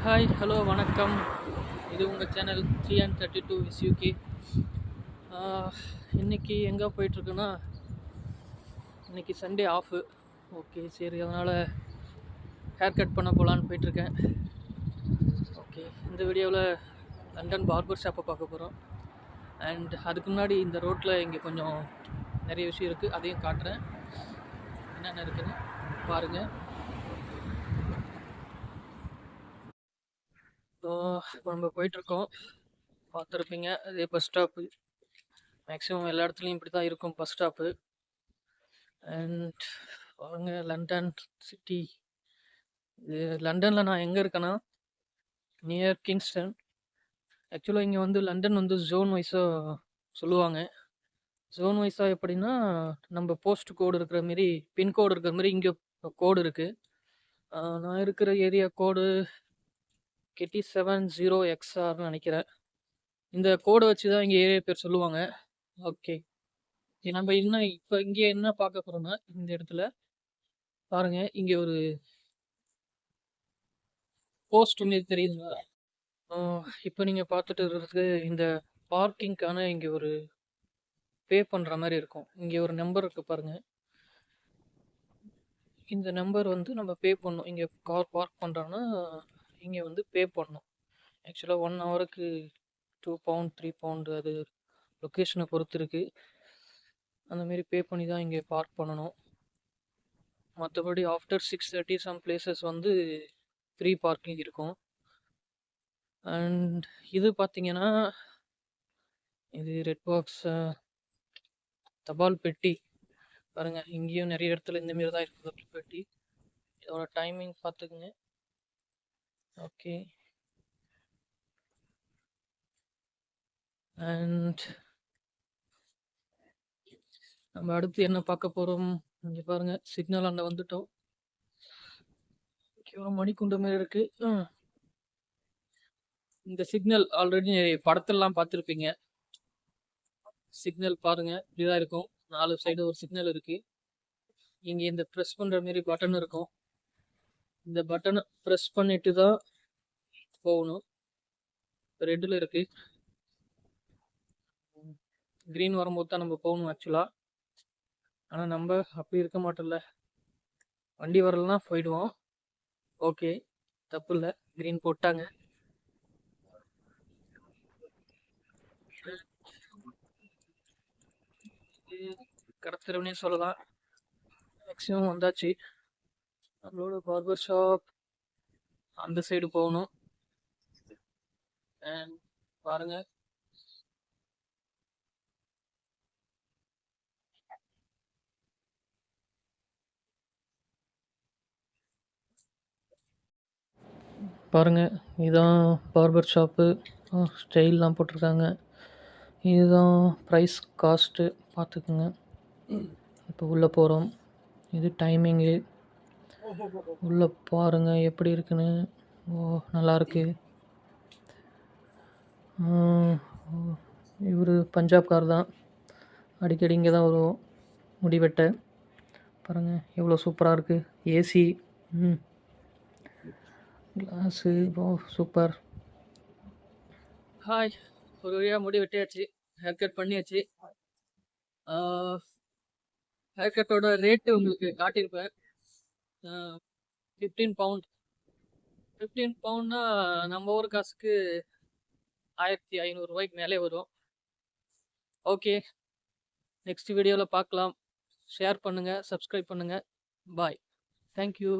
Hi hello வணக்கம். இது உங்கள் சேனல் 332 இஸ் யூகே. இன்றைக்கி எங்கே போயிட்டுருக்குன்னா, இன்றைக்கி சண்டே ஆஃபு. ஓகே, சரி, அதனால் ஹேர் கட் பண்ண போகலான்னு போயிட்டுருக்கேன். ஓகே, இந்த வீடியோவில் லண்டன் பார்பர் ஷாப்பை பார்க்க போகிறோம். அண்ட் அதுக்கு முன்னாடி இந்த ரோட்டில் இங்கே கொஞ்சம் நிறைய விஷயம் இருக்குது, அதையும் காட்டுறேன். என்னென்ன இருக்குதுன்னு பாருங்கள். இப்போ நம்ம போயிட்டுருக்கோம், பார்த்துருப்பீங்க. அதே பஸ் ஸ்டாப்பு. மேக்ஸிமம் எல்லா இடத்துலையும் இப்படி தான் இருக்கும் பஸ் ஸ்டாப்பு. அண்ட் பாருங்கள், லண்டன் சிட்டி. இது லண்டனில் நான் எங்கே இருக்கேன்னா, நியர் கிங்ஸ்டன். ஆக்சுவலாக இங்கே வந்து லண்டன் வந்து ஜோன் வைஸாக சொல்லுவாங்க. ஜோன் வைஸாக எப்படின்னா, நம்ம போஸ்ட் கோடு இருக்கிற மாரி, பின்கோடு இருக்கிற மாதிரி இங்கே கோடு இருக்குது. நான் இருக்கிற ஏரியா கோடு KT70XRன்னு நினைக்கிறேன். இந்த கோடை வச்சு தான் இங்கே ஏரியா பேர் சொல்லுவாங்க. ஓகே, நம்ம இப்போ இங்கே என்ன பார்க்க போகிறோம்னா, இந்த இடத்துல பாருங்கள், இங்கே ஒரு போஸ்ட் மாரி தெரியுதுங்களா? இப்போ நீங்கள் பார்த்துட்டு இருக்கிறது இந்த பார்க்கிங்க்கான இங்கே ஒரு பே பண்ணுற மாதிரி இருக்கும். இங்கே ஒரு நம்பர் இருக்குது பாருங்கள். இந்த நம்பர் வந்து நம்ம பே பண்ணணும். இங்கே கார் பார்க் பண்ணுறோன்னா இங்கே வந்து பே பண்ணணும். ஆக்சுவலாக 1 ஹவருக்கு 2 பவுண்ட் 3 பவுண்டு, அது லொக்கேஷனை பொறுத்து இருக்குது. அந்தமாரி பே பண்ணி தான் இங்கே பார்க் பண்ணணும். மற்றபடி ஆஃப்டர் 6:30 சம் பிளேசஸ் வந்து ஃப்ரீ பார்க்கிங் இருக்கும். அண்ட் இது பார்த்தீங்கன்னா, இது ரெட் பாக்ஸ் தபால் பெட்டி. பாருங்கள், இங்கேயும் நிறைய இடத்துல இந்தமாரி தான் இருக்குது தபால் பெட்டி. இதோட டைமிங் பார்த்துக்குங்க. ஓகே, அண்ட் நம்ம அடுத்து என்ன பார்க்க போகிறோம், இங்கே பாருங்கள், சிக்னல் அங்கே வந்துட்டோம். ஒரு மணிக்குண்டு மாரி இருக்குது. இந்த சிக்னல் ஆல்ரெடி படத்திலலாம் பார்த்துருப்பீங்க. சிக்னல் பாருங்கள், இப்படிதான் இருக்கும். 4 சைடு ஒரு சிக்னல் இருக்குது. இங்கே இந்த ப்ரெஸ் பண்ணுற மாரி பட்டன் இருக்கும். இந்த பட்டனை ப்ரெஸ் பண்ணிட்டு தான் போகணும். ரெட்டில் இருக்குது, க்ரீன் வரும்போது தான் நம்ம போகணும் ஆக்சுவலாக. ஆனால் நம்ம அப்படி இருக்க மாட்டோம்ல, வண்டி வரலன்னா போயிடுவோம். ஓகே, தப்பு இல்லை, க்ரீன் போட்டாங்க. கடத்துறவனே சொல்லலாம். மேக்ஸிமம் வந்தாச்சு. நம்மளோட பார்பர் ஷாப் அந்த சைடு போகணும். அண்ட் பாருங்க, பாருங்கள், இதுதான் பார்பர் ஷாப்பு. ஸ்டைல்லாம் போட்டிருக்காங்க. இதுதான் ப்ரைஸ் காஸ்ட்டு பார்த்துக்குங்க. இப்போ உள்ளே போகிறோம். இது டைமிங்கு. உள்ளே பாருங்கள் எப்படி இருக்குன்னு. ஓ, நல்லாயிருக்கு. இவர் பஞ்சாப்கார் தான், அடிக்கடி இங்கே தான் வருவோம் முடி வெட்ட. பாருங்கள் எவ்வளோ சூப்பராக இருக்குது. ஏசி, கிளாஸு, ஓ சூப்பர். ஹாய், ஒரு வழியாக முடி வெட்டியாச்சு, ஹேர் கட் பண்ணியாச்சு. ஹேர் கட்டோட ரேட்டு உங்களுக்கு காட்டியிருப்பேன். 15 பவுண்ட். 15 பவுண்ட்னா நம்ம ஊர் காசுக்கு 1500 ரூபாய்க்கு மேலே வரும். ஓகே, நெக்ஸ்ட் வீடியோவில் பார்க்கலாம். ஷேர் பண்ணுங்கள், சப்ஸ்கிரைப் பண்ணுங்கள். பாய், தேங்க்யூ.